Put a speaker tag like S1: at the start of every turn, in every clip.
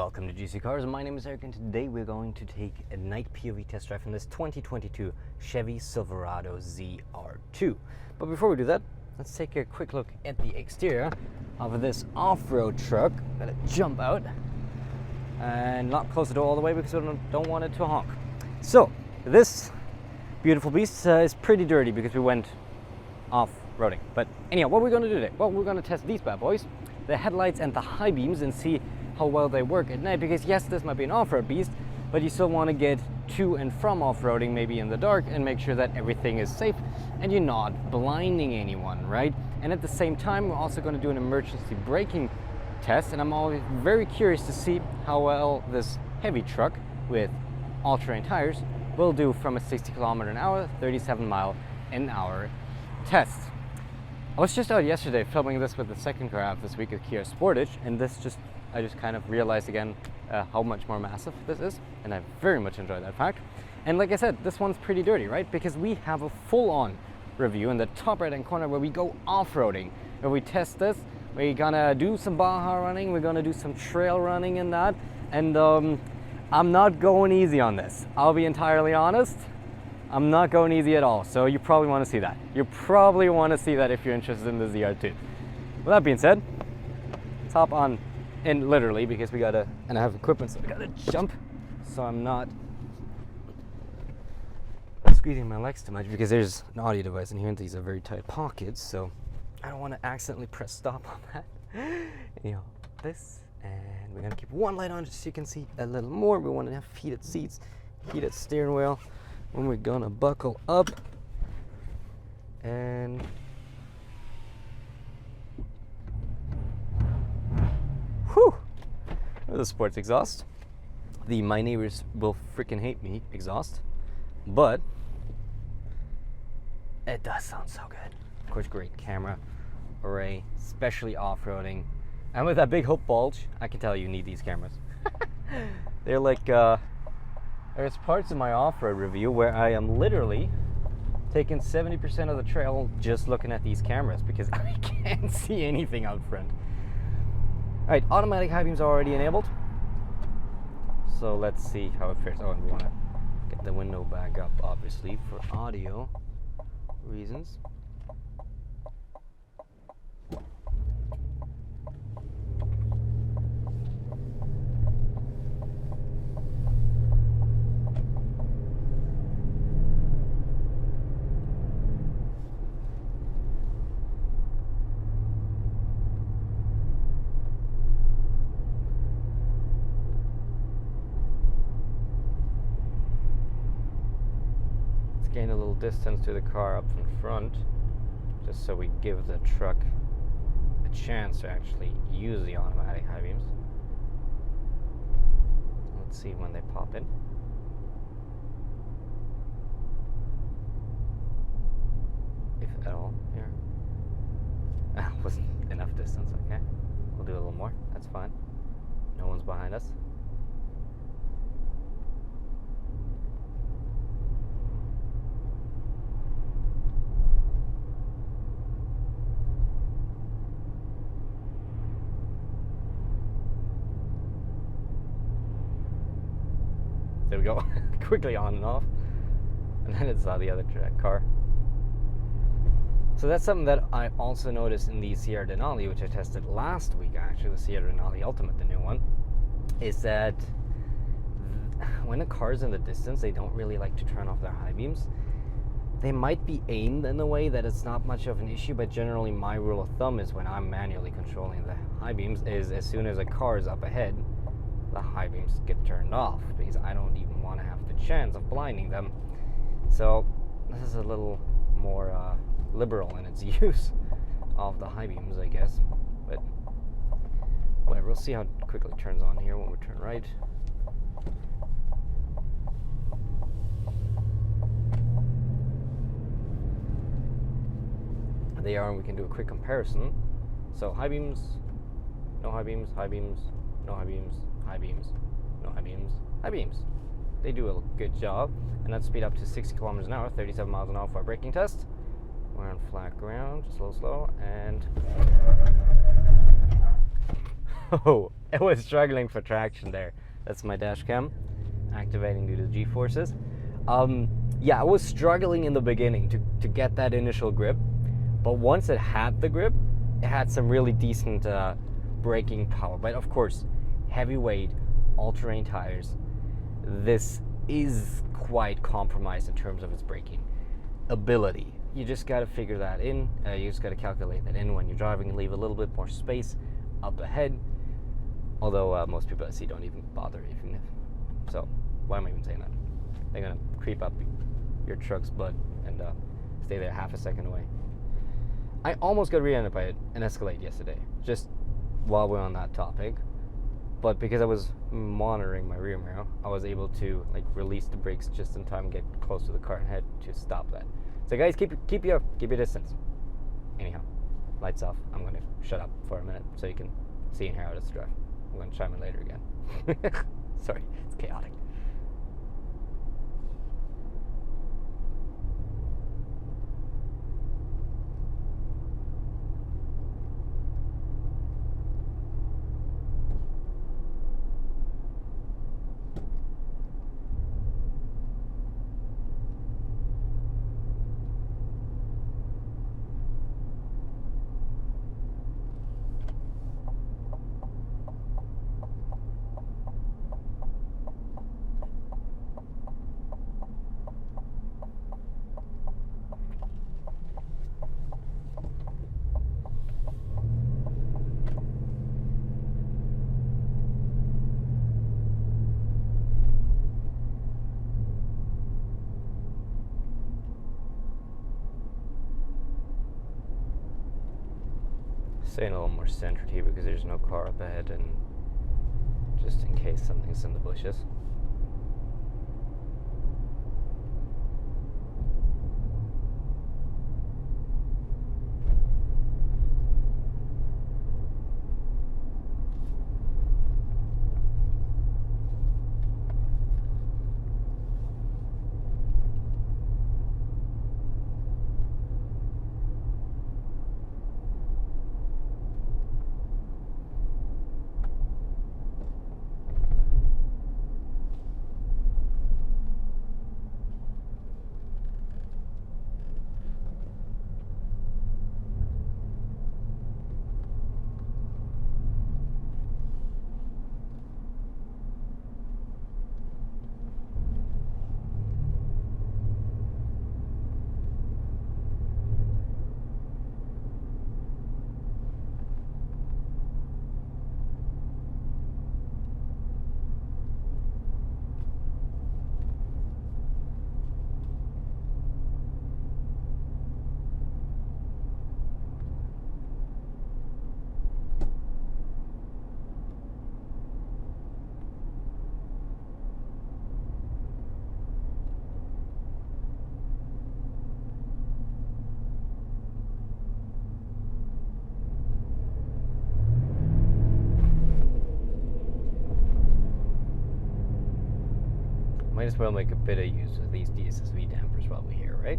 S1: Welcome to GCCars. My name is Eric, and today we're going to take a night POV test drive in this 2022 Chevy Silverado ZR2. But before we do that, let's take a quick look at the exterior of this off-road truck. Gotta jump out and not close the door all the way because we don't want it to honk. So this beautiful beast is pretty dirty because we went off-roading. But anyhow, what we're going to do today? Well, we're going to test these bad boys, the headlights and the high beams, and see how well they work at night, because yes, this might be an off-road beast, but you still want to get to and from off-roading maybe in the dark and make sure that everything is safe and you're not blinding anyone, right? And at the same time, we're also going to do an emergency braking test, and I'm always very curious to see how well this heavy truck with all-terrain tires will do from a 60 km/h, 37 mph test. I was just out yesterday filming this with the second car I have this week, a Kia Sportage, and I just kind of realized again how much more massive this is, and I very much enjoy that fact. And like I said, this one's pretty dirty, right? Because we have a full-on review in the top right-hand corner where we go off-roading, where we test this. We're gonna do some Baja running, we're gonna do some trail running in that, and I'm not going easy on this. I'll be entirely honest. I'm not going easy at all, so you probably want to see that. You probably want to see that if you're interested in the ZR2. With that being said, let's hop on in literally, because we gotta, and I have equipment, so we gotta jump so I'm not squeezing my legs too much, because there's an audio device in here and these are very tight pockets, so I don't want to accidentally press stop on that. Anyhow, this, and we're gonna keep one light on just so you can see a little more. We want to have heated seats, heated steering wheel. When we're gonna buckle up, and whew, the sports exhaust, the "my neighbors will freaking hate me" exhaust, but it does sound so good. Of course, great camera array, especially off-roading, and with that big hook bulge, I can tell you need these cameras. They're like there's parts of my off-road review where I am literally taking 70% of the trail just looking at these cameras because I can't see anything out front. All right, automatic high beams are already enabled. So let's see how it fares. Oh, and we want to get the window back up, obviously, for audio reasons. Gain a little distance to the car up in front, just so we give the truck a chance to actually use the automatic high beams. Let's see when they pop in. If at all, here. Wasn't enough distance, okay. We'll do a little more, that's fine. No one's behind us. There we go. Quickly on and off, and then it's the other car. So that's something that I also noticed in the Sierra Denali, which I tested last week actually, the Sierra Denali Ultimate, the new one, is that when a car's in the distance, they don't really like to turn off their high beams. They might be aimed in a way that it's not much of an issue, but generally my rule of thumb is when I'm manually controlling the high beams is as soon as a car is up ahead, the high beams get turned off, because I don't even want to have the chance of blinding them. So this is a little more liberal in its use of the high beams, I guess, but whatever. We'll see how quickly it turns on here when we turn right. They are, and we can do a quick comparison. So high beams, no high beams, high beams, no high beams, high beams, no high beams, high beams. They do a good job, and let's speed up to 60 km/h, 37 mph for our braking test. We're on flat ground, slow, and So it was struggling for traction there. That's my dash cam activating due to the G-forces. Yeah, I was struggling in the beginning to get that initial grip, but once it had the grip, it had some really decent braking power. But of course, heavyweight, all-terrain tires, this is quite compromised in terms of its braking ability. You just got to figure that in. You just got to calculate that in when you're driving and leave a little bit more space up ahead. Although most people I see don't even bother, even if. So why am I even saying that? They're gonna creep up your truck's butt and stay there half a second away. I almost got rear-ended by an Escalade yesterday, just while we're on that topic. But because I was monitoring my rear mirror, I was able to like release the brakes just in time and get close to the car and head to stop that. So guys, keep your distance. Anyhow, lights off. I'm gonna shut up for a minute so you can see and hear how this drive. I'm gonna chime in later again. Sorry, it's chaotic. Staying a little more centered here because there's no car up ahead, and just in case something's in the bushes. Might as well make a bit of use of these DSSV dampers while we're here, right?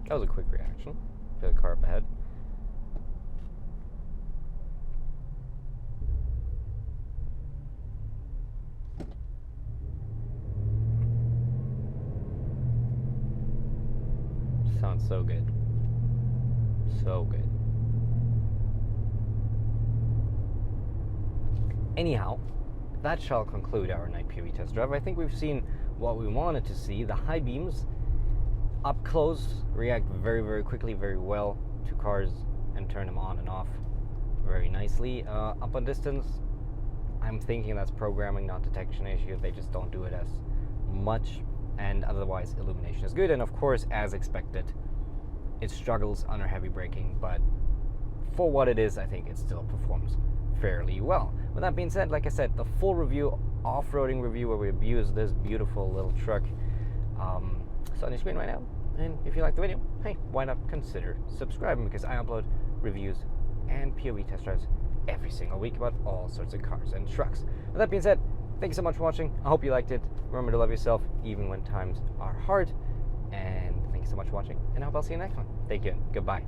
S1: That was a quick reaction to the car up ahead. Sounds so good. So good. Anyhow, that shall conclude our night POV test drive. I think we've seen what we wanted to see. The high beams up close react very, very quickly, very well to cars and turn them on and off very nicely. Up on distance, I'm thinking that's programming, not detection issue. They just don't do it as much. And otherwise illumination is good, and of course, as expected, it struggles under heavy braking, but for what it is, I think it still performs fairly well. With that being said, like I said, the full review, off-roading review where we abuse this beautiful little truck, it's on your screen right now. And if you like the video, hey, why not consider subscribing, because I upload reviews and POV test drives every single week about all sorts of cars and trucks. With that being said, Thank you so much for watching. I hope you liked it. Remember to love yourself even when times are hard. And thank you so much for watching. And I hope I'll see you next one. Thank you. Goodbye.